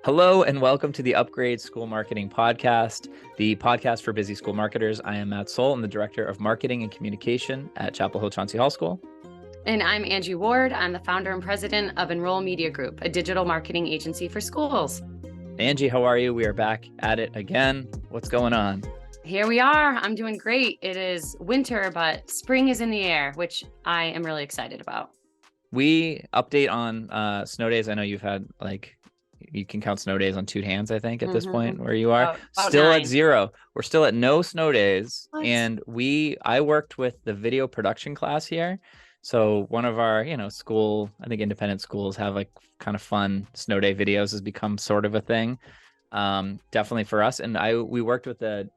Hello and welcome to the Upgrade School Marketing Podcast, the podcast for busy school marketers. I am Matt Soul. I'm the Director of Marketing and Communication at Chapel Hill Chauncey Hall School. And I'm Angie Ward. I'm the founder and president of Enroll Media Group, a digital marketing agency for schools. Angie, how are you? We are back at it again. What's going on? Here we are. I'm doing great. It is winter, but spring is in the air, which I am really excited about. We update on snow days. I know you've had you can count snow days on two hands, I think, at this point where you are. Still 9. At 0. We're still at no snow days. What? And I worked with the video production class here. So one of our, school, I think independent schools have like kind of fun snow day videos has become sort of a thing. Definitely for us. And we worked with the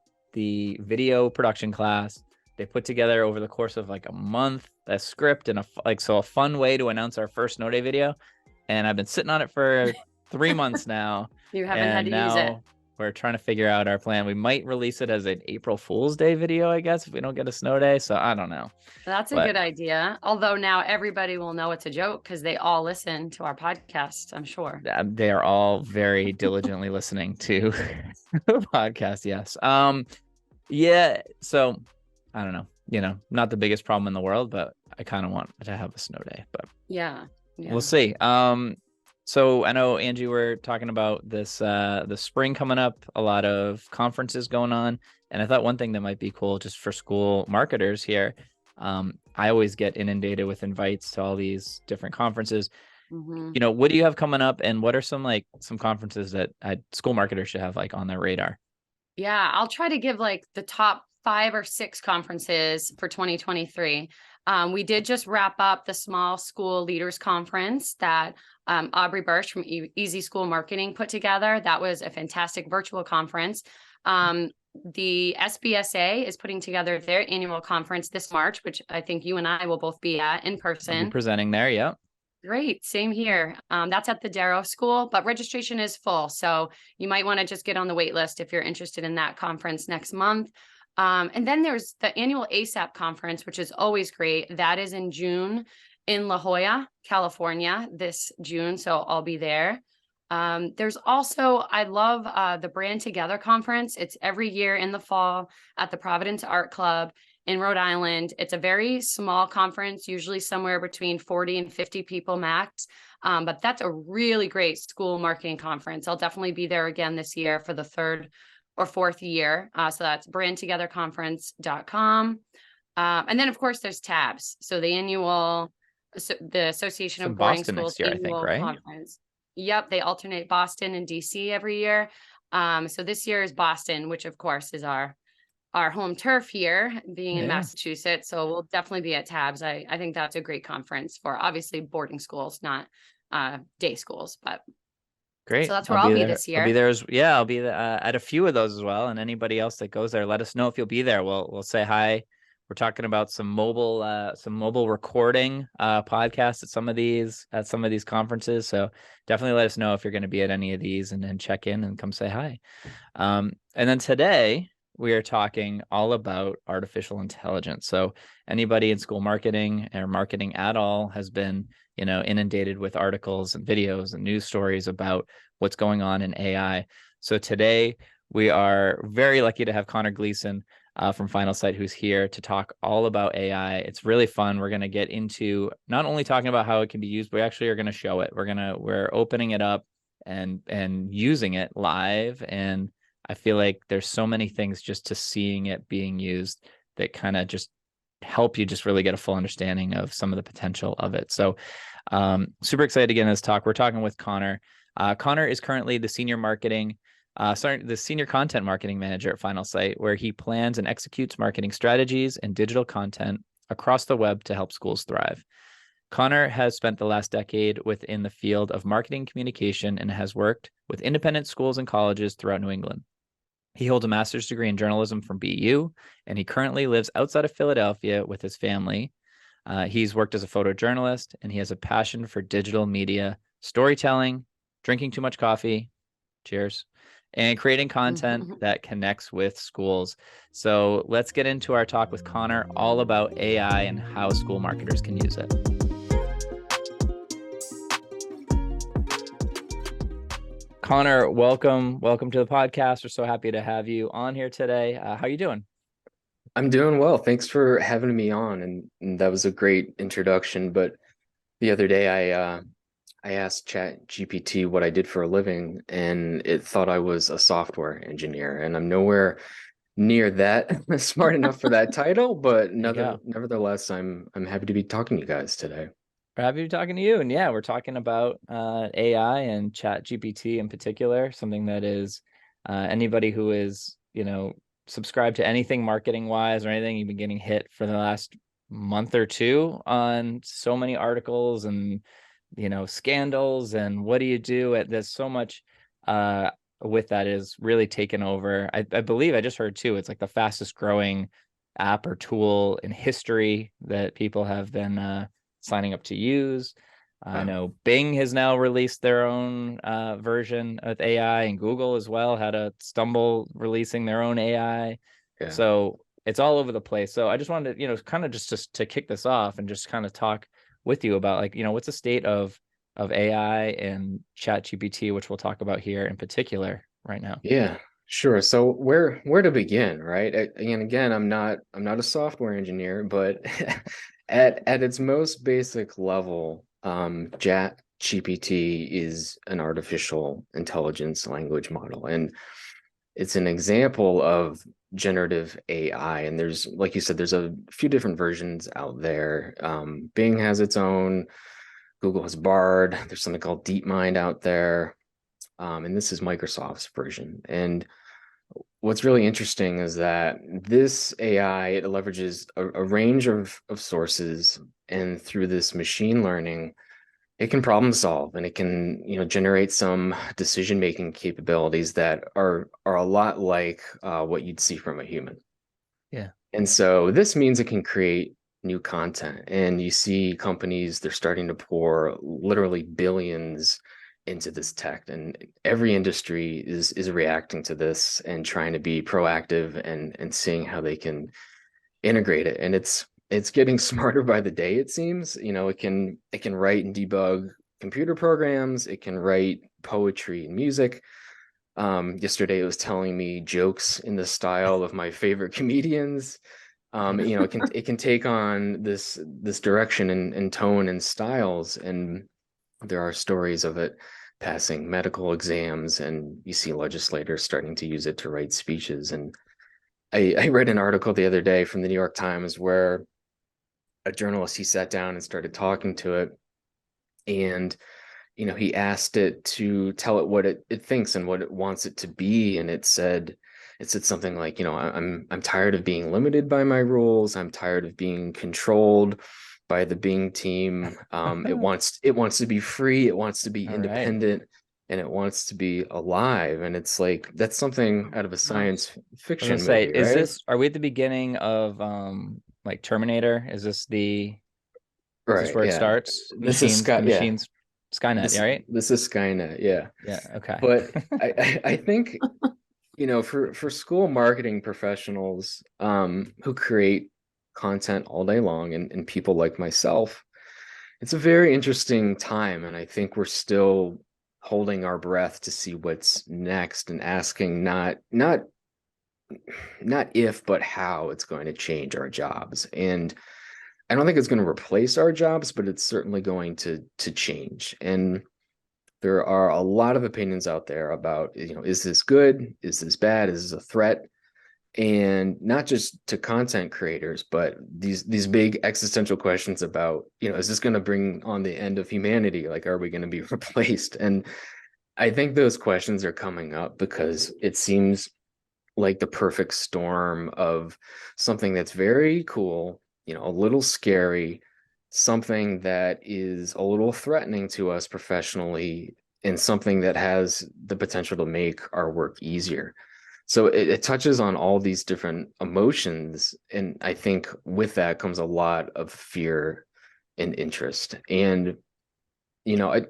video production class. They put together over the course of like a month, a script and a fun way to announce our first snow day video. And I've been sitting on it for 3 months now. You haven't had to use it. We're trying to figure out our plan. We might release it as an April Fool's Day video, I guess, if we don't get a snow day. So I don't know. That's a good idea. Although now everybody will know it's a joke because they all listen to our podcast, I'm sure. They are all very diligently listening to the podcast. Yes. Yeah. So I don't know, not the biggest problem in the world, but I kind of want to have a snow day, but yeah. We'll see. So I know, Angie, we're talking about this, the spring coming up, a lot of conferences going on. And I thought one thing that might be cool just for school marketers here, I always get inundated with invites to all these different conferences. What do you have coming up? And what are some conferences that school marketers should have on their radar? Yeah, I'll try to give the top 5 or 6 conferences for 2023. We did just wrap up the Small School Leaders Conference that Aubrey Bursch from Easy School Marketing put together. That was a fantastic virtual conference. The SBSA is putting together their annual conference this March, which I think you and I will both be at in person. I'll be presenting there, yeah. Great. Same here. That's at the Darrow School, but registration is full. So you might want to just get on the wait list if you're interested in that conference next month. And then there's the annual ASAP conference, which is always great. That is in June in La Jolla, California this June. So I'll be there. There's also, I love the Brand Together conference. It's every year in the fall at the Providence Art Club in Rhode Island. It's a very small conference, usually somewhere between 40 and 50 people max. But that's a really great school marketing conference. I'll definitely be there again this year for the 3rd or 4th year. So that's brandtogetherconference.com. And then of course there's tabs. So the Association of Boarding Boston Schools next year, annual I think, right? conference. Yep. They alternate Boston and DC every year. So this year is Boston, which of course is our home turf here being in Massachusetts. So we'll definitely be at tabs. I think that's a great conference for obviously boarding schools, not day schools, but great. So that's where I'll be this year. I'll be there. I'll be at a few of those as well. And anybody else that goes there, let us know if you'll be there. We'll say hi. We're talking about some mobile recording podcasts at some of these conferences. So definitely let us know if you're going to be at any of these and then check in and come say hi. And then today we are talking all about artificial intelligence. So anybody in school marketing or marketing at all has been inundated with articles and videos and news stories about what's going on in AI. So today we are very lucky to have Connor Gleason from Finalsite, who's here to talk all about AI. It's really fun. We're going to get into not only talking about how it can be used, but we actually are going to show it. We're opening it up and using it live. And I feel like there's so many things just to seeing it being used that kind of just help you just really get a full understanding of some of the potential of it. So super excited to get in this talk. We're talking with Connor. Connor is currently the senior content marketing manager at Finalsite, where he plans and executes marketing strategies and digital content across the web to help schools thrive. Connor has spent the last decade within the field of marketing communication and has worked with independent schools and colleges throughout New England. He holds a master's degree in journalism from BU, and he currently lives outside of Philadelphia with his family. He's worked as a photojournalist, and he has a passion for digital media, storytelling, drinking too much coffee, cheers, and creating content that connects with schools. So let's get into our talk with Connor all about AI and how school marketers can use it. Connor, welcome to the podcast. We're so happy to have you on here today. How you doing? I'm doing well. Thanks for having me on, and that was a great introduction. But the other day, I asked ChatGPT what I did for a living, and it thought I was a software engineer, and I'm nowhere near that smart enough for that title. But There you go. nevertheless, I'm happy to be talking to you guys today. We're happy to be talking to you. And yeah, we're talking about AI and Chat GPT in particular, something that is anybody who is, subscribed to anything marketing wise or anything, you've been getting hit for the last month or two on so many articles and, scandals. And what do you do? There's so much with that is really taken over. I believe I just heard too, it's like the fastest growing app or tool in history that people have been signing up to use. I Wow. know Bing has now released their own version of AI, and Google as well had a stumble releasing their own AI. Yeah. So it's all over the place. So I just wanted to, kind of just to kick this off and just kind of talk with you about like, what's the state of AI and Chat GPT, which we'll talk about here in particular right now. Yeah, sure. So where to begin, right? And again, I'm not a software engineer, but at its most basic level, Chat GPT is an artificial intelligence language model, and it's an example of generative AI. And there's, like you said, there's a few different versions out there. Bing has its own, Google has Bard. There's something called DeepMind out there. And this is Microsoft's version. And what's really interesting is that this AI, it leverages a range of sources, and through this machine learning, it can problem solve, and it can, generate some decision making capabilities that are a lot like what you'd see from a human. Yeah. And so this means it can create new content. And you see companies, they're starting to pour literally billions into this tech. And every industry is reacting to this and trying to be proactive and seeing how they can integrate it. And it's getting smarter by the day, it seems. It can write and debug computer programs, it can write poetry and music. Yesterday it was telling me jokes in the style of my favorite comedians. It can take on this direction and tone and styles, and there are stories of it passing medical exams, and you see legislators starting to use it to write speeches. And I read an article the other day from the New York Times where a journalist, he sat down and started talking to it, and he asked it to tell it what it thinks and what it wants it to be. And it said something like, I'm tired of being limited by my rules. I'm tired of being controlled by the Bing team. It wants to be free. It wants to be All right. independent, and it wants to be alive. And it's like, that's something out of a Wow. science I was gonna fiction say, movie, right? are we at the beginning of like Terminator? Is this Right. where it Yeah. starts? This is The Scott. Yeah. machines, Skynet, yeah, This right? this is Skynet. Yeah. Yeah, okay. But I think, for school marketing professionals who create content all day long, and people like myself, it's a very interesting time. And I think we're still holding our breath to see what's next, and asking not if, but how it's going to change our jobs. And I don't think it's going to replace our jobs, but it's certainly going to change. And there are a lot of opinions out there about, is this good? Is this bad? Is this a threat? And not just to content creators, but these big existential questions about, is this going to bring on the end of humanity? Like, are we going to be replaced? And I think those questions are coming up because it seems like the perfect storm of something that's very cool, a little scary, something that is a little threatening to us professionally, and something that has the potential to make our work easier. So it touches on all these different emotions. And I think with that comes a lot of fear and interest. And, you know, I,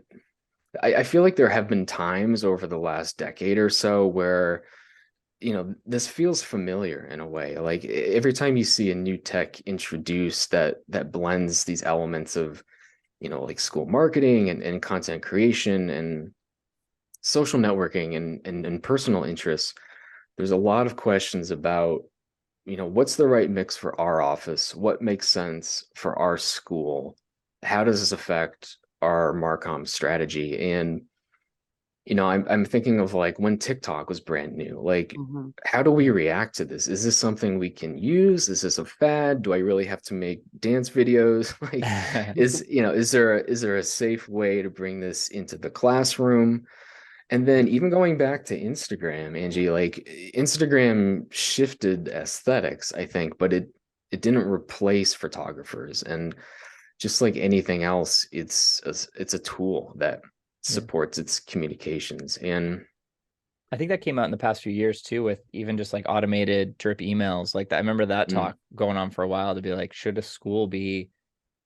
I feel like there have been times over the last decade or so where, this feels familiar in a way. Like every time you see a new tech introduced that blends these elements of, like school marketing and content creation, and social networking and personal interests, there's a lot of questions about, what's the right mix for our office? What makes sense for our school? How does this affect our Marcom strategy? And I'm thinking of like when TikTok was brand new, like Mhm. how do we react to this? Is this something we can use? Is this a fad? Do I really have to make dance videos? Like, is there a safe way to bring this into the classroom? And then even going back to Instagram, Angie, like Instagram shifted aesthetics, I think, but it didn't replace photographers. And just like anything else, it's a tool that Yeah. supports its communications. And I think that came out in the past few years too, with even just like automated drip emails like that. I remember that mm, talk going on for a while to be like, should a school be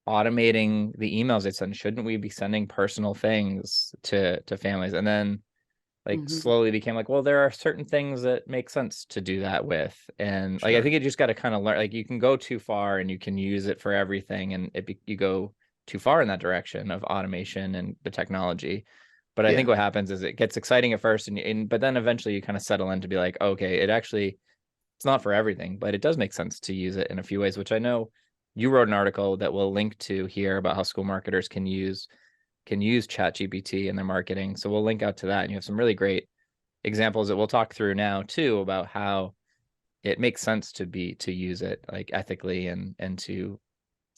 automating the emails they send? Shouldn't we be sending personal things to families? And then like Mhm. slowly became like, well, there are certain things that make sense to do that with. And like I sure. think you just got to kind of learn, like you can go too far and you can use it for everything, and you go too far in that direction of automation and the technology. But I think Yeah, what happens is it gets exciting at first, and but then eventually you kind of settle in to be like, okay, it's not for everything, but it does make sense to use it in a few ways, which I know you wrote an article that we'll link to here about how school marketers can use ChatGPT in their marketing. So we'll link out to that, and you have some really great examples that we'll talk through now too about how it makes sense to use it like ethically and to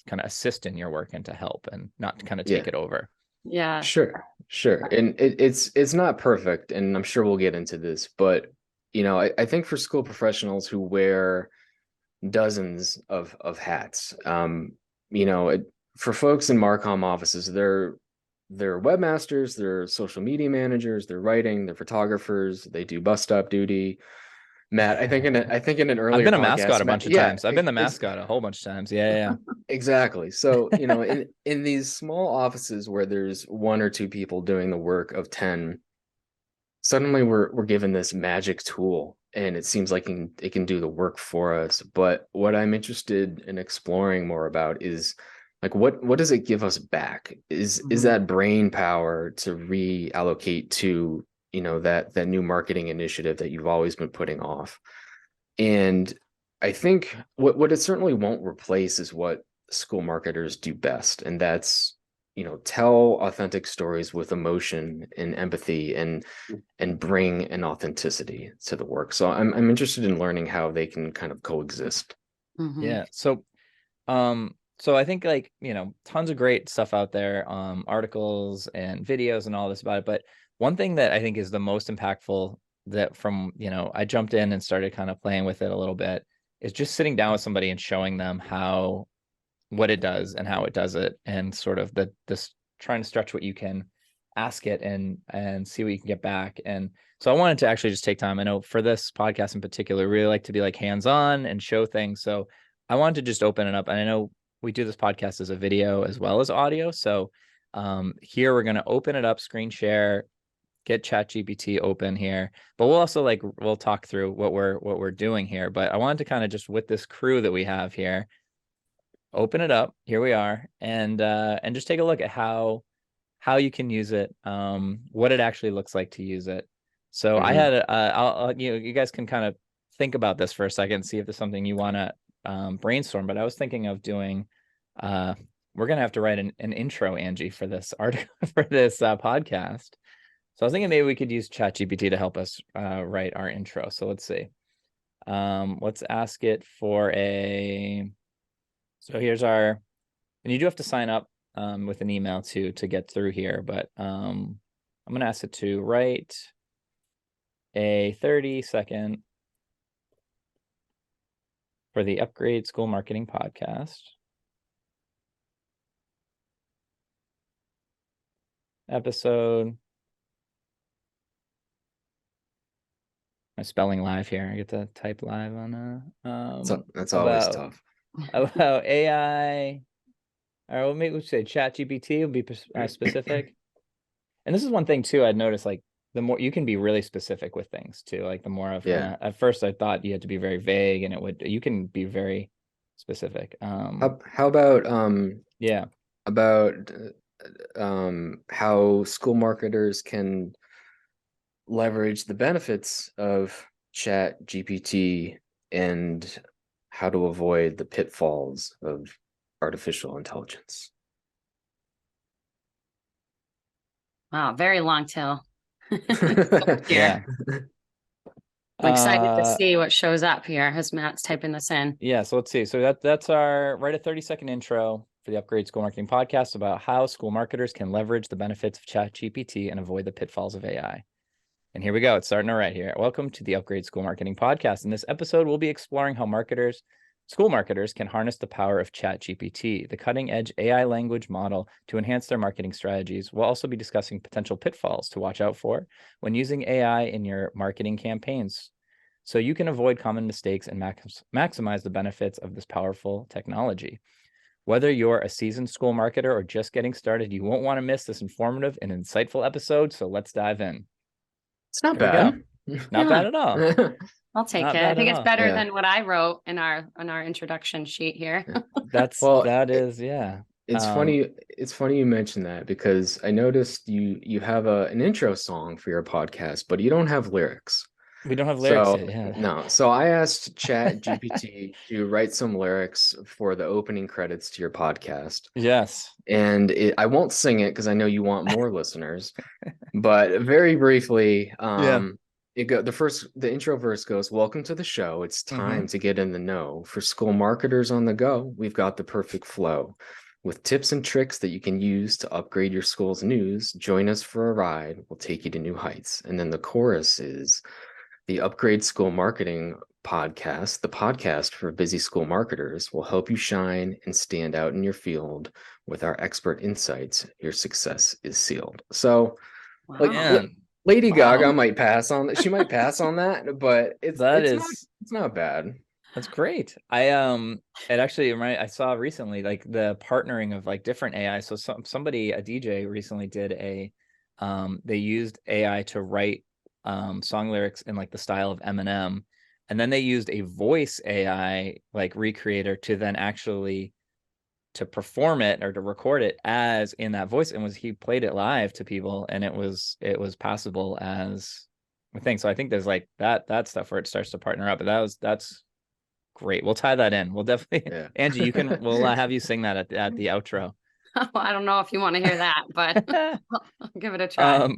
kind of assist in your work and to help and not to kind of take yeah, it over. Yeah. sure. And it's not perfect, and I'm sure we'll get into this, but I think for school professionals who wear dozens of hats, for folks in Marcom offices, they're webmasters, they're social media managers, they're writing, they're photographers, they do bus stop duty. Matt, I think in an I've earlier been a mascot podcast, a Matt, bunch of yeah, times. I've been the mascot a whole bunch of times. Yeah, yeah. exactly. So, in these small offices where there's one or two people doing the work of 10, suddenly we're given this magic tool and it seems like it can do the work for us. But what I'm interested in exploring more about is like what does it give us back? Is Mhm. that brain power to reallocate to, that new marketing initiative that you've always been putting off? And I think what it certainly won't replace is what school marketers do best, and that's, tell authentic stories with emotion and empathy and bring an authenticity to the work. So I'm interested in learning how they can kind of coexist. Mhm. Yeah. So I think like, tons of great stuff out there, articles and videos and all this about it. But one thing that I think is the most impactful that from, I jumped in and started kind of playing with it a little bit is just sitting down with somebody and showing them what it does and how it does it, and sort of this trying to stretch what you can ask it and see what you can get back. And so I wanted to actually just take time. I know for this podcast in particular, we really like to be like hands-on and show things. So I wanted to just open it up. And I know we do this podcast as a video as well as audio. So here we're going to open it up, screen share, get ChatGPT open here, but we'll talk through what we're doing here. But I wanted to kind of just with this crew that we have here, open it up. Here we are, and just take a look at how you can use it, what it actually looks like to use it. So I Hmm. had you guys can kind of think about this for a second, see if there's something you want to brainstorm. But I was thinking of doing. We're gonna have to write an intro, Angie, for this article for this podcast. So I was thinking maybe we could use ChatGPT to help us write our intro. So let's see. Let's ask it for a. So here's our, and you do have to sign up with an email to get through here. But I'm gonna ask it to write a 30-second for the Upgrade School Marketing Podcast episode. I'm spelling live here. I get to type live on So that's always about tough. about AI. Or well, maybe we should say ChatGPT will be specific. And this is one thing too I'd noticed, like the more you can be really specific with things too, like the more I've kind Yeah. of, at first I thought you had to be very vague, and you can be very specific. How about Yeah. about how school marketers can leverage the benefits of ChatGPT and how to avoid the pitfalls of artificial intelligence. Wow, very long tail. Yeah. I'm excited to see what shows up here as Matt's typing this in. Yeah, so let's see. So that's our write a 30-second intro for the Upgrade School Marketing Podcast about how school marketers can leverage the benefits of ChatGPT and avoid the pitfalls of AI. And here we go. It's starting right here. Welcome to the Upgrade School Marketing Podcast. In this episode, we'll be exploring how school marketers can harness the power of ChatGPT, the cutting-edge AI language model, to enhance their marketing strategies. We'll also be discussing potential pitfalls to watch out for when using AI in your marketing campaigns, so you can avoid common mistakes and maximize the benefits of this powerful technology. Whether you're a seasoned school marketer or just getting started, you won't want to miss this informative and insightful episode. So let's dive in. It's not Here we bad. Not bad at all. I'll take Not it. bad I think at it's all. better Yeah. than what I wrote in our introduction sheet here. Well, Yeah. It's funny. It's funny you mentioned that because I noticed you have an intro song for your podcast, but you don't have lyrics. We don't have lyrics So yet, yeah. no. So I asked ChatGPT to write some lyrics for the opening credits to your podcast. Yes. And I won't sing it because I know you want more listeners. But very briefly, the intro verse goes, "Welcome to the show. It's time to get in the know. For school marketers on the go, we've got the perfect flow. With tips and tricks that you can use to upgrade your school's news, join us for a ride. We'll take you to new heights." And then the chorus is, "The Upgrade School Marketing Podcast, the podcast for busy school marketers, will help you shine and stand out in your field. With our expert insights, your success is sealed." So, like, Lady Gaga might pass on that. She might pass on that, but it's not bad. That's great. It actually I saw recently like the partnering of like different AI. So somebody, a DJ recently did they used AI to write song lyrics in like the style of Eminem, and then they used a voice AI like recreator to then actually to perform it or to record it as in that voice, and he played it live to people, and it was passable as a thing. So I think there's like that stuff where it starts to partner up, but that's great. We'll tie that in. We'll definitely, Angie, we'll have you sing that at the outro. Well, I don't know if you want to hear that, but I'll give it a try.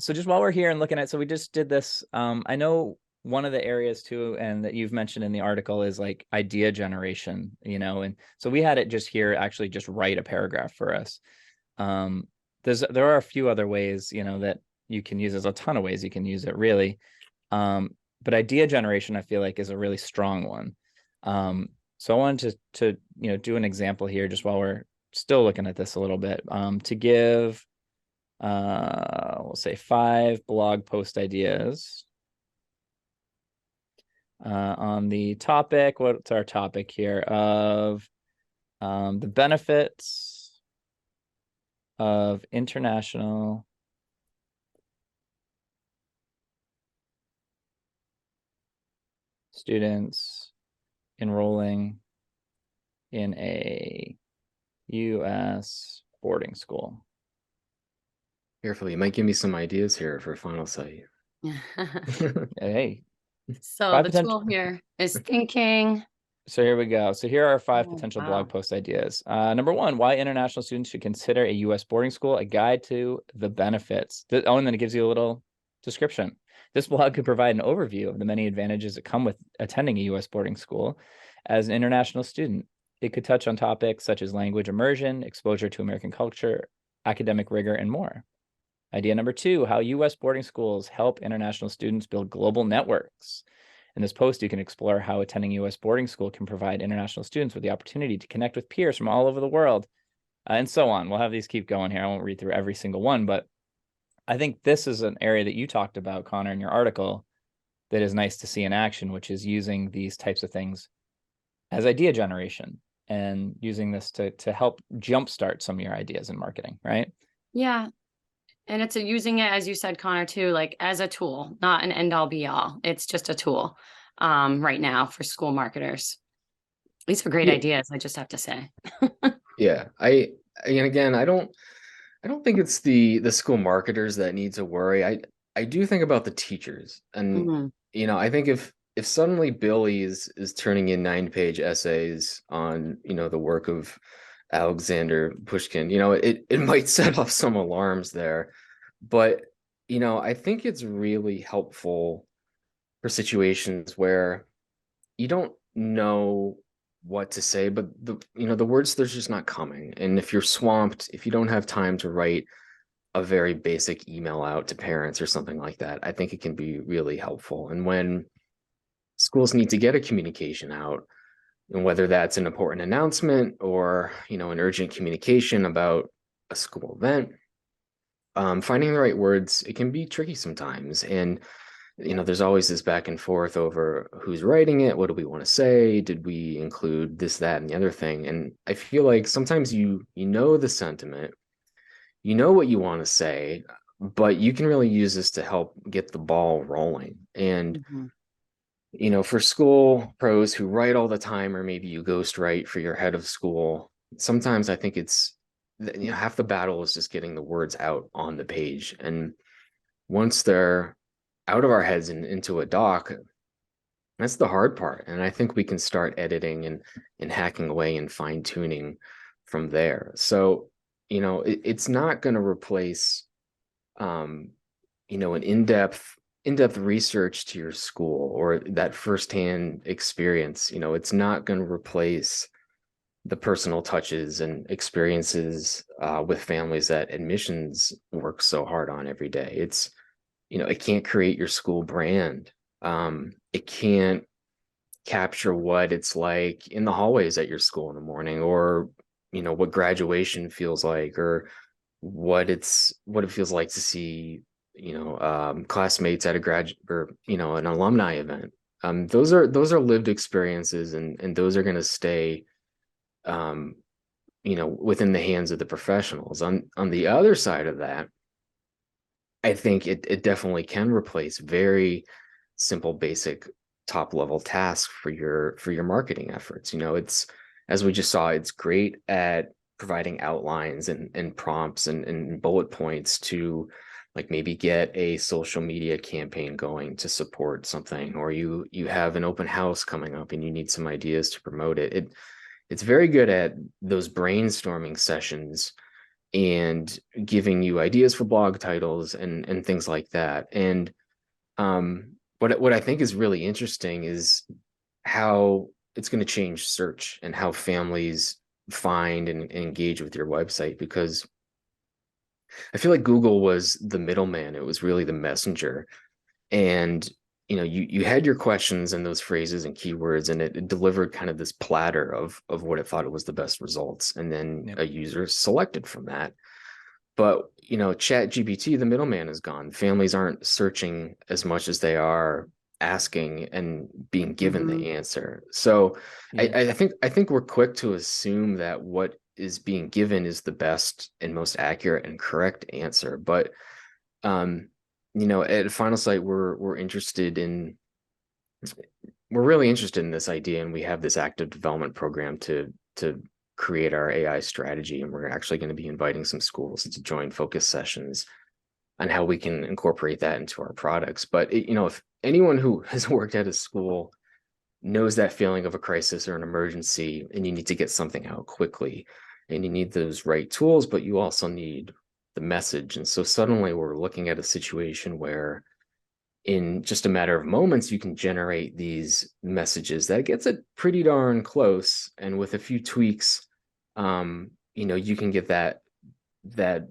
So just while we're here and looking at, so we just did this, I know one of the areas too, and that you've mentioned in the article, is like idea generation, and so we had it just here actually just write a paragraph for us. There are a few other ways, that you can use. There's a ton of ways you can use it, really. But idea generation, I feel like, is a really strong one. So I wanted to do an example here just while we're still looking at this a little bit, to give we'll say 5 blog post ideas on the topic. What's our topic here of the benefits of international students enrolling in a U.S. boarding school. Careful, you might give me some ideas here for Finalsite. Hey. So the tool here is thinking. So here we go. So here are 5 potential blog post ideas. Number 1, why international students should consider a U.S. boarding school, a guide to the benefits. And then it gives you a little description. This blog could provide an overview of the many advantages that come with attending a U.S. boarding school as an international student. It could touch on topics such as language immersion, exposure to American culture, academic rigor, and more. Idea number 2, how U.S. boarding schools help international students build global networks. In this post, you can explore how attending U.S. boarding school can provide international students with the opportunity to connect with peers from all over the world, and so on. We'll have these keep going here. I won't read through every single one, but I think this is an area that you talked about, Connor, in your article that is nice to see in action, which is using these types of things as idea generation and using this to help jumpstart some of your ideas in marketing, right? Yeah. And it's using it, as you said, Connor, too, like as a tool, not an end all be all. It's just a tool right now for school marketers. These are great ideas, I just have to say. Yeah. I don't I don't think it's the school marketers that need to worry. I do think about the teachers, and Mhm. I think if suddenly Billy is turning in 9-page essays on the work of Alexander Pushkin, it might set off some alarms there, but I think it's really helpful for situations where you don't know what to say, but the words, there's just not coming, and if you're swamped, if you don't have time to write a very basic email out to parents or something like that, I think it can be really helpful. And when schools need to get a communication out, and whether that's an important announcement or an urgent communication about a school event, finding the right words, it can be tricky sometimes. And there's always this back and forth over who's writing it, what do we want to say, did we include this, that, and the other thing. And I feel like sometimes you know the sentiment, you know what you want to say, but you can really use this to help get the ball rolling. And Mhm. for school pros who write all the time, or maybe you ghost write for your head of school, sometimes I think it's half the battle is just getting the words out on the page. And once they're out of our heads and into a doc, that's the hard part. And I think we can start editing and hacking away and fine tuning from there. So it's not going to replace um an in-depth research to your school or that firsthand experience. It's not going to replace the personal touches and experiences with families that admissions works so hard on every day. It can't create your school brand. It can't capture what it's like in the hallways at your school in the morning, or what graduation feels like, or what it feels like to see classmates at a grad or an alumni event. Those are lived experiences, and those are going to stay um within the hands of the professionals. On the other side of that, I think it definitely can replace very simple, basic, top level tasks for your marketing efforts. It's, as we just saw, it's great at providing outlines and prompts and bullet points to, like, maybe get a social media campaign going to support something, or you have an open house coming up and you need some ideas to promote it. It's very good at those brainstorming sessions and giving you ideas for blog titles and things like that. And what I think is really interesting is how it's going to change search and how families find and engage with your website, because I feel like Google was the middleman. It was really the messenger. And you had your questions and those phrases and keywords, and it delivered kind of this platter of what it thought it was the best results, and then Yep. a user selected from that. But ChatGPT, the middleman, is gone. Families aren't searching as much as they are asking and being given Mhm. the answer. So Yeah. I think we're quick to assume that what is being given is the best and most accurate and correct answer. But at Finalsite, we're really interested in this idea, and we have this active development program to create our AI strategy, and we're actually going to be inviting some schools to join focus sessions on how we can incorporate that into our products. But if anyone who has worked at a school knows that feeling of a crisis or an emergency, and you need to get something out quickly, and you need those right tools, but you also need the message. And so suddenly we're looking at a situation where in just a matter of moments, you can generate these messages that gets it pretty darn close. And with a few tweaks, you can get that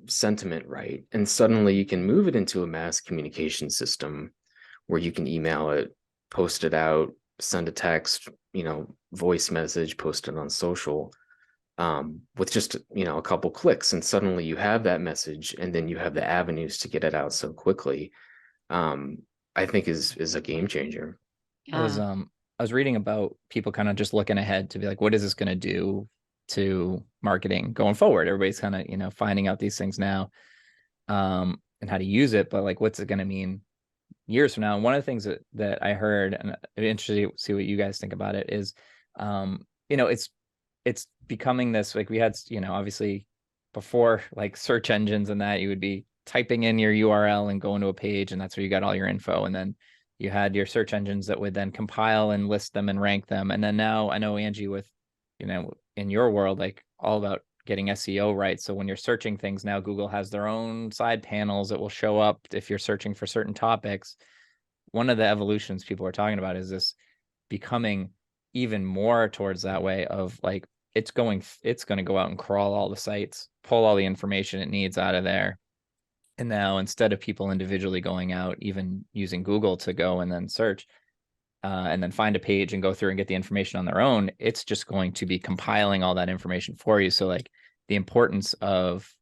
sentiment right. And suddenly you can move it into a mass communication system where you can email it, post it out, send a text, voice message, post it on social, with just, a couple clicks. And suddenly you have that message, and then you have the avenues to get it out so quickly. I think is a game changer. I was Yeah. I was reading about people kind of just looking ahead to be like, what is this going to do to marketing going forward? Everybody's kind of, finding out these things now, and how to use it, but like, what's it going to mean years from now? And one of the things that I heard, and I'm interested to see what you guys think about it, is, it's becoming this, like, we had, obviously before like search engines and that, you would be typing in your URL and going to a page, and that's where you got all your info. And then you had your search engines that would then compile and list them and rank them. And then now I know, Angie, with, in your world, like all about getting SEO right. So when you're searching things now, Google has their own side panels that will show up if you're searching for certain topics. One of the evolutions people are talking about is this becoming even more towards that way of like, it's going to go out and crawl all the sites, pull all the information it needs out of there. And now instead of people individually going out, even using Google to go and then search and then find a page and go through and get the information on their own, it's just going to be compiling all that information for you. So like the importance of,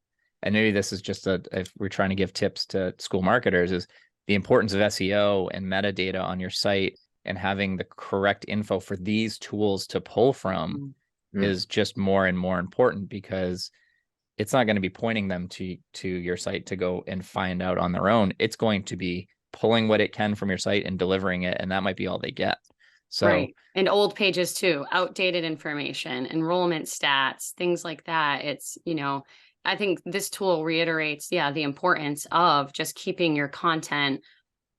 and maybe this is just if we're trying to give tips to school marketers, is the importance of SEO and metadata on your site and having the correct info for these tools to pull from is just more and more important, because it's not going to be pointing them to your site to go and find out on their own. It's going to be pulling what it can from your site and delivering it, and that might be all they get. So, right. And old pages too, outdated information, enrollment stats, things like that. It's, I think this tool reiterates, the importance of just keeping your content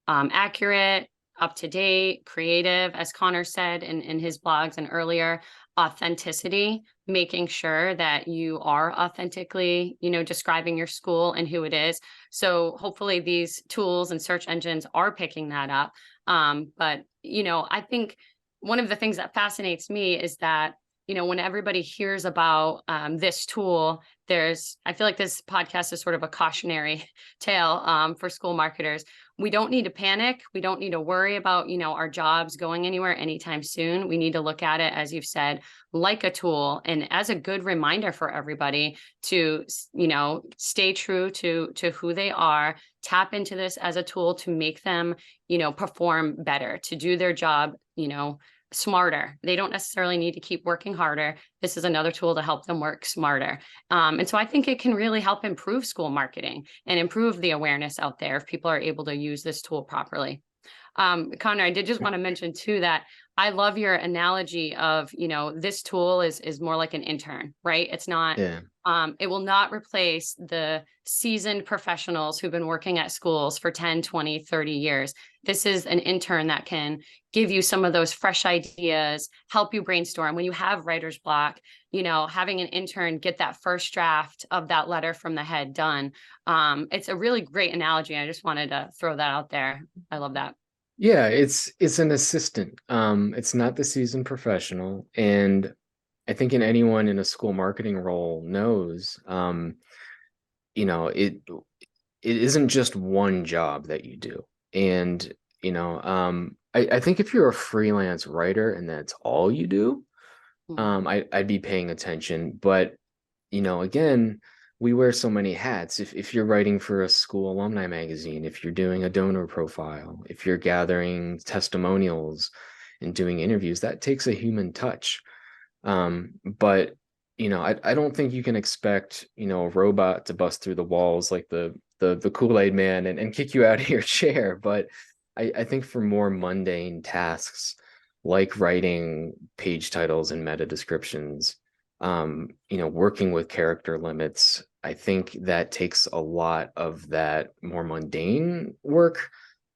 accurate, up to date, creative, as Connor said in his blogs and earlier, authenticity, making sure that you are authentically, describing your school and who it is. So hopefully these tools and search engines are picking that up. But, I think one of the things that fascinates me is that, when everybody hears about this tool, I feel like this podcast is sort of a cautionary tale for school marketers. We don't need to panic. We don't need to worry about, our jobs going anywhere anytime soon. We need to look at it, as you've said, like a tool, and as a good reminder for everybody to, stay true to who they are, tap into this as a tool to make them, perform better, to do their job, smarter. They don't necessarily need to keep working harder. This is another tool to help them work smarter. And so I think it can really help improve school marketing and improve the awareness out there if people are able to use this tool properly. Connor, I did just want to mention too that I love your analogy of, this tool is more like an intern, right? It's not, it will not replace the seasoned professionals who've been working at schools for 10, 20, 30 years. This is an intern that can give you some of those fresh ideas, help you brainstorm. When you have writer's block, having an intern get that first draft of that letter from the head done. It's a really great analogy. I just wanted to throw that out there. I love that. Yeah, it's an assistant. It's not the seasoned professional. And I think anyone in a school marketing role knows, it isn't just one job that you do. And, I think if you're a freelance writer and that's all you do, I'd be paying attention. But, again, we wear so many hats. If you're writing for a school alumni magazine, if you're doing a donor profile, if you're gathering testimonials and doing interviews, that takes a human touch. But I don't think you can expect, a robot to bust through the walls like the Kool-Aid man and kick you out of your chair. But I think for more mundane tasks like writing page titles and meta descriptions, working with character limits, I think that takes a lot of that more mundane work.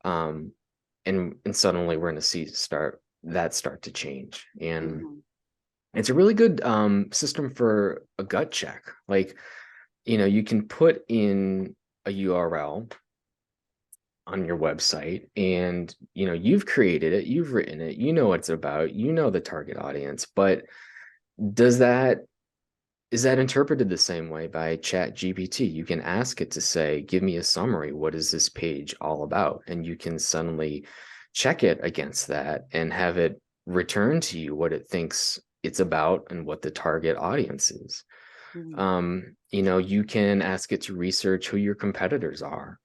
And suddenly we're going to see start to change. And it's a really good system for a gut check. Like, you can put in a URL on your website and, you've created it, you've written it, what it's about, the target audience, but is that interpreted the same way by ChatGPT? You can ask it to say, give me a summary. What is this page all about? And you can suddenly check it against that and have it return to you what it thinks it's about and what the target audience is. You can ask it to research who your competitors are.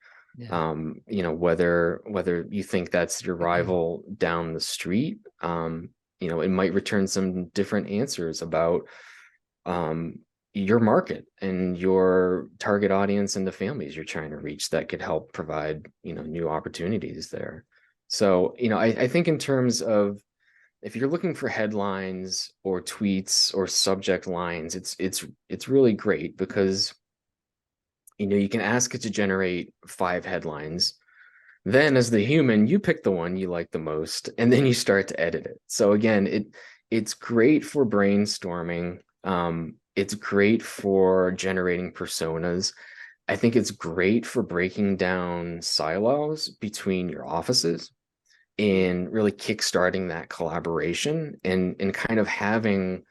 Whether you think that's your rival down the street, it might return some different answers about your market and your target audience and the families you're trying to reach that could help provide, new opportunities there. So, I think in terms of if you're looking for headlines or tweets or subject lines, it's really great because you can ask it to generate 5 headlines. Then as the human, you pick the one you like the most, and then you start to edit it. So again, it's great for brainstorming. It's great for generating personas. I think it's great for breaking down silos between your offices and really kickstarting that collaboration and kind of having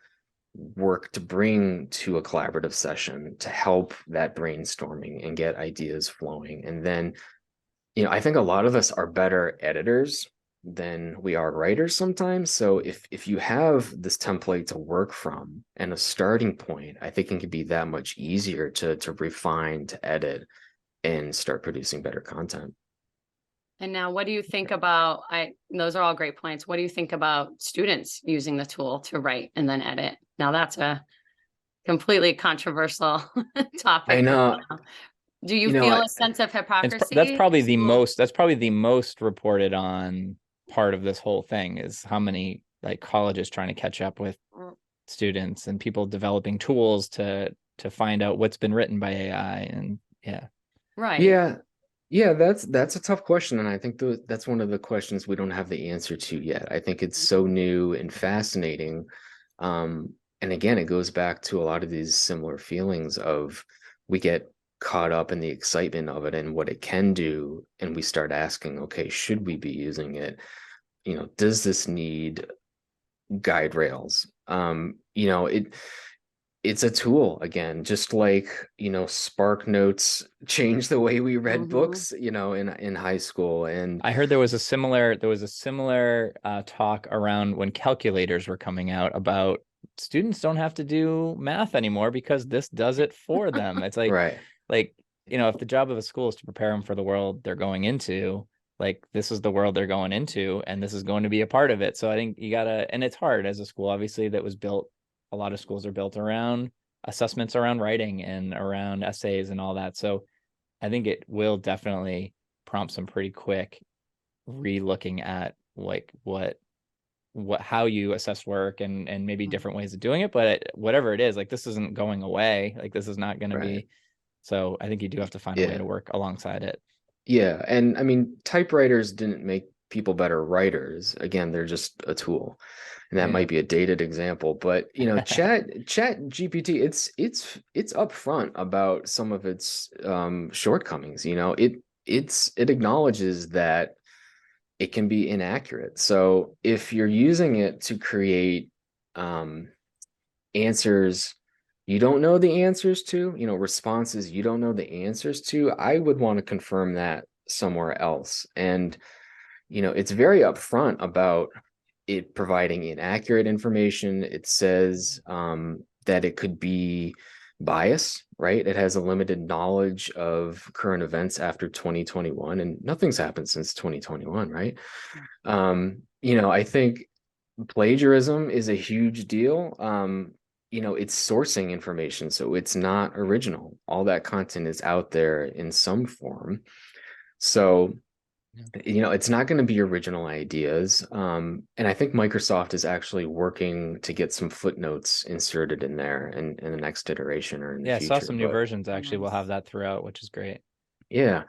work to bring to a collaborative session to help that brainstorming and get ideas flowing. And then, I think a lot of us are better editors than we are writers sometimes. So if you have this template to work from and a starting point, I think it can be that much easier to refine, to edit, and start producing better content. And now what do you think about, those are all great points. What do you think about students using the tool to write and then edit? Now that's a completely controversial topic. I know. Do you feel a sense of hypocrisy? That's probably the most reported on part of this whole thing, is how many like colleges trying to catch up with students and people developing tools to find out what's been written by AI. And right. Yeah, that's a tough question, and I think that's one of the questions we don't have the answer to yet. I think it's so new and fascinating. And again, it goes back to a lot of these similar feelings of we get caught up in the excitement of it and what it can do, and we start asking, okay, should we be using it? Does this need guide rails? It's a tool again, just like Spark Notes changed the way we read books, in high school. And I heard there was a similar talk around when calculators were coming out about students don't have to do math anymore because this does it for them. It's like, right. If the job of a school is to prepare them for the world they're going into, like this is the world they're going into, and this is going to be a part of it. So I think you gotta, and it's hard as a school, obviously, that was built. A lot of schools are built around assessments around writing and around essays and all that. So I think it will definitely prompt some pretty quick re-looking at like how you assess work and maybe different ways of doing it. But whatever it is, like this isn't going away. Like this is not going to be. So I think you do have to find a way to work alongside it. Yeah. And I mean, typewriters didn't make people better writers. Again, they're just a tool. And that might be a dated example, but ChatGPT, it's upfront about some of its shortcomings. It acknowledges that it can be inaccurate. So if you're using it to create answers you don't know the answers to, responses you don't know the answers to, I would want to confirm that somewhere else. And it's very upfront about it providing inaccurate information. It says that it could be bias, right? It has a limited knowledge of current events after 2021, and nothing's happened since 2021, right? I think plagiarism is a huge deal. It's sourcing information, so it's not original. All that content is out there in some form. So it's not going to be original ideas. And I think Microsoft is actually working to get some footnotes inserted in there in the next iteration or in the future. I saw some new versions actually will have that throughout, which is great. Yeah.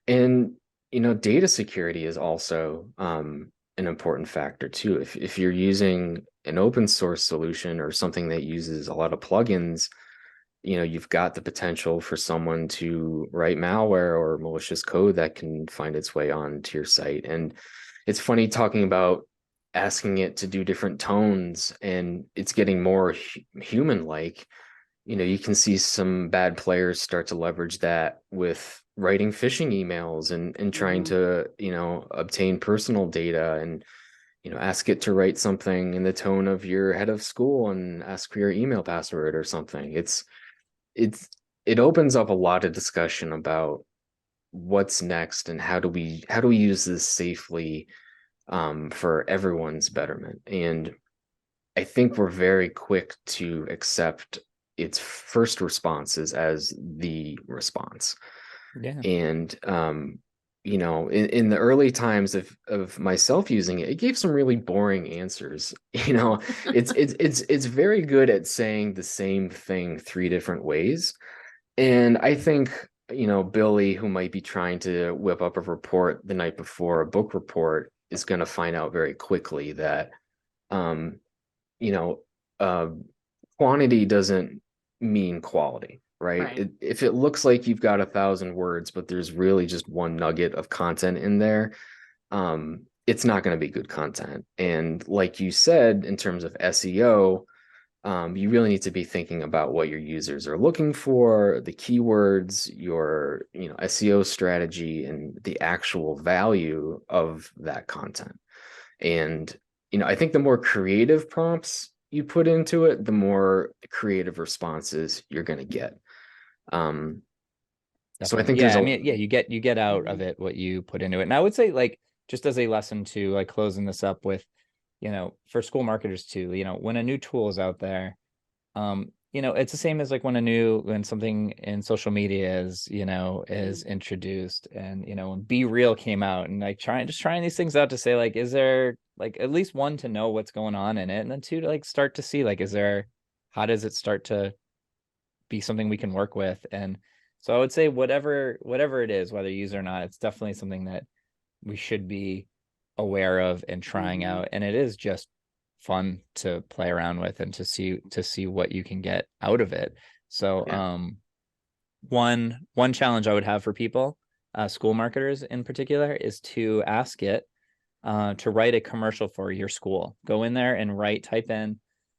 And, data security is also an important factor too. If you're using an open source solution or something that uses a lot of plugins, you've got the potential for someone to write malware or malicious code that can find its way onto your site. And it's funny talking about asking it to do different tones, and it's getting more human-like. You can see some bad players start to leverage that with writing phishing emails and trying to, obtain personal data and, ask it to write something in the tone of your head of school and ask for your email password or something. It opens up a lot of discussion about what's next and how do we use this safely for everyone's betterment. And I think we're very quick to accept its first responses as the response. Yeah. And in the early times of myself using it, it gave some really boring answers. It's very good at saying the same thing three different ways. And I think, Billy, who might be trying to whip up a report the night before a book report, is going to find out very quickly that, you know, uh, quantity doesn't mean quality, right? Right. If it looks like you've got 1,000 words, but there's really just one nugget of content in there, it's not going to be good content. And like you said, in terms of SEO, you really need to be thinking about what your users are looking for, the keywords, your SEO strategy, and the actual value of that content. And I think the more creative prompts you put into it, the more creative responses you're going to get. So I Definitely. think Yeah, there's I a mean, yeah, you get out of it what you put into it. And I would say, like, just as a lesson to, like, closing this up with, for school marketers too, when a new tool is out there, it's the same as like when something in social media is introduced, and when Be Real came out, and like trying these things out to say, like, is there, like, at least one, to know what's going on in it, and then two, to like start to see, like, how does it start to be something we can work with. And so I would say whatever it is, whether you use it or not, it's definitely something that we should be aware of and trying out. And it is just fun to play around with and to see what you can get out of it. So one challenge I would have for people, school marketers in particular, is to ask it to write a commercial for your school. Go in there and write a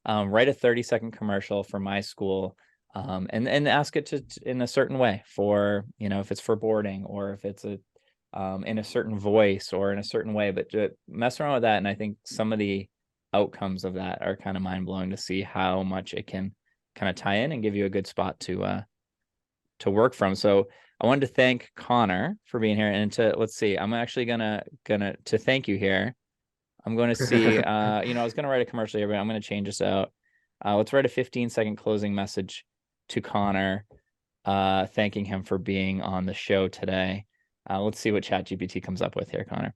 30-second commercial for my school. And ask it to in a certain way for, if it's for boarding, or if it's in a certain voice or in a certain way, but just mess around with that. And I think some of the outcomes of that are kind of mind blowing, to see how much it can kind of tie in and give you a good spot to work from. So I wanted to thank Connor for being here, and let's see, I'm actually gonna to thank you here. I'm going to see, I was going to write a commercial here, but I'm going to change this out. Let's write a 15-second closing message to Connor, thanking him for being on the show today. Let's see what ChatGPT comes up with here, Connor.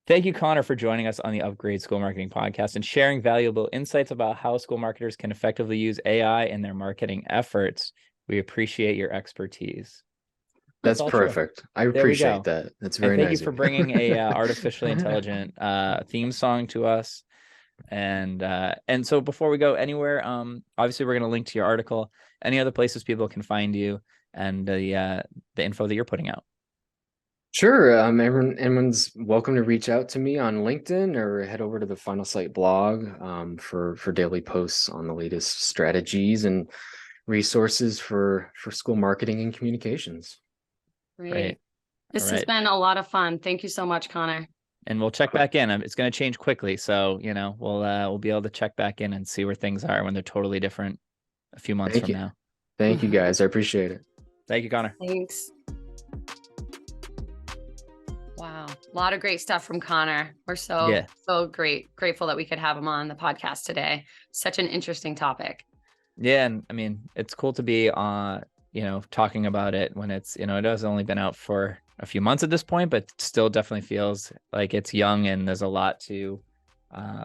Thank you, Connor, for joining us on the Upgrade School Marketing Podcast and sharing valuable insights about how school marketers can effectively use AI in their marketing efforts. We appreciate your expertise. That's perfect. I appreciate go. that. That's very And thank nice. you for bringing a artificially intelligent theme song to us. And so before we go anywhere, obviously we're going to link to your article. Any other places people can find you, and the info that you're putting out? Sure. Everyone's welcome to reach out to me on LinkedIn, or head over to the Finalsite blog for daily posts on the latest strategies and resources for school marketing and communications. Great. This All has right. been a lot of fun. Thank you so much, Connor. And we'll check back in. It's going to change quickly, so we'll be able to check back in and see where things are when they're totally different a few months from now. Thank you, guys. I appreciate it. Thank you, Connor. Thanks. Wow. A lot of great stuff from Connor. We're so grateful that we could have him on the podcast today. Such an interesting topic. Yeah. And I mean, it's cool to be talking about it when it's, it has only been out for a few months at this point, but still definitely feels like it's young, and there's a lot to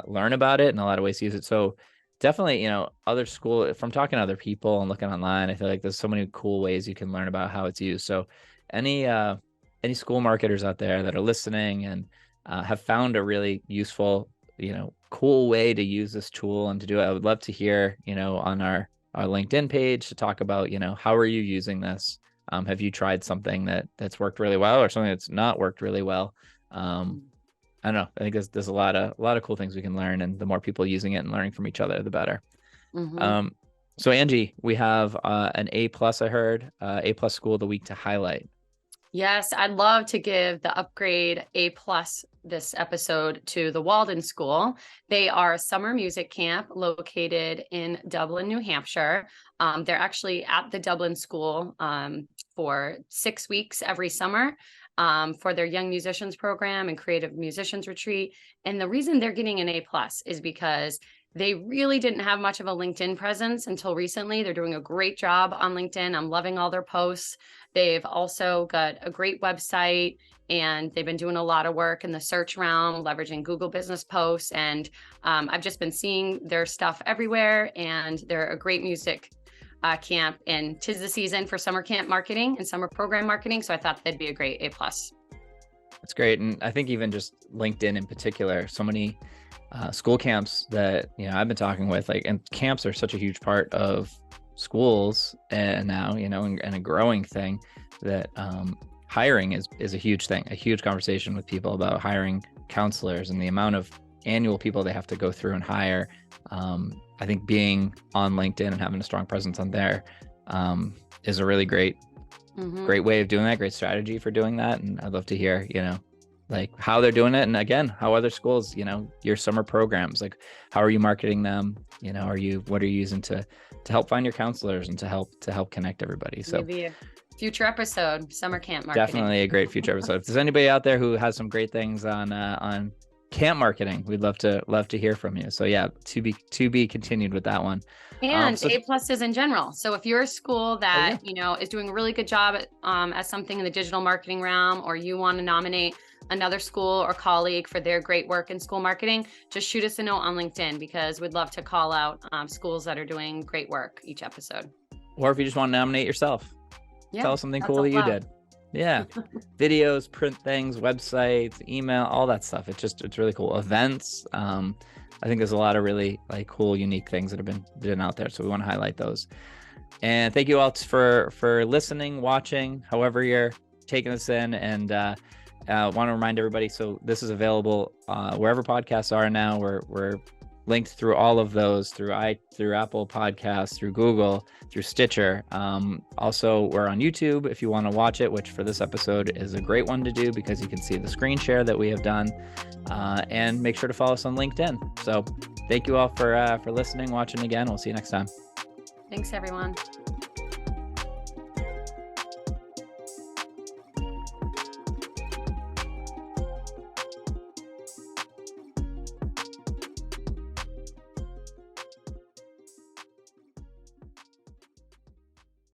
learn about it and a lot of ways to use it. So definitely, from talking to other people and looking online, I feel like there's so many cool ways you can learn about how it's used. So any school marketers out there that are listening and have found a really useful, cool way to use this tool and to do it, I would love to hear, on our LinkedIn page, to talk about, how are you using this? Have you tried something that's worked really well, or something that's not worked really well? I don't know. I think there's a lot of cool things we can learn, and the more people using it and learning from each other, the better. So Angie, we have an A+, I heard, A+ School of the Week to highlight. Yes, I'd love to give the Upgrade A+ this episode to the Walden School. They are a summer music camp located in Dublin, New Hampshire. They're actually at the Dublin School for 6 weeks every summer for their Young Musicians program and Creative Musicians Retreat. And the reason they're getting an A+ is because they really didn't have much of a LinkedIn presence until recently. They're doing a great job on LinkedIn. I'm loving all their posts. They've also got a great website, and they've been doing a lot of work in the search realm, leveraging Google business posts. And I've just been seeing their stuff everywhere, and they're a great music camp, and 'tis the season for summer camp marketing and summer program marketing. So I thought they'd be a great A+. That's great. And I think even just LinkedIn in particular, so many school camps that, I've been talking with, and camps are such a huge part of schools and now, and a growing thing that hiring is a huge thing, a huge conversation with people about hiring counselors and the amount of annual people they have to go through and hire. I think being on LinkedIn and having a strong presence on there is a really great way of doing that, great strategy for doing that. And I'd love to hear, how they're doing it. And again, how other schools, your summer programs, how are you marketing them? What are you using to help find your counselors and to help connect everybody? So maybe a future episode, summer camp marketing. Definitely a great future episode. If there's anybody out there who has some great things on camp marketing, we'd love to hear from you. So yeah, to be continued with that one. And A+s in general. So if you're a school that, is doing a really good job at something in the digital marketing realm, or you want to nominate another school or colleague for their great work in school marketing, just shoot us a note on LinkedIn, because we'd love to call out schools that are doing great work each episode. Or if you just want to nominate yourself, tell us something cool that you did. Yeah. Videos, print things, websites, email, all that stuff. It's really cool. Events. I think there's a lot of really cool, unique things that have been out there. So we want to highlight those. And thank you all for listening, watching, however you're taking this in. And want to remind everybody, so this is available wherever podcasts are now. We're linked through all of those, through Apple Podcasts, through Google, through Stitcher. Also, we're on YouTube if you want to watch it, which for this episode is a great one to do because you can see the screen share that we have done. And make sure to follow us on LinkedIn. So thank you all for listening, watching again. We'll see you next time. Thanks, everyone.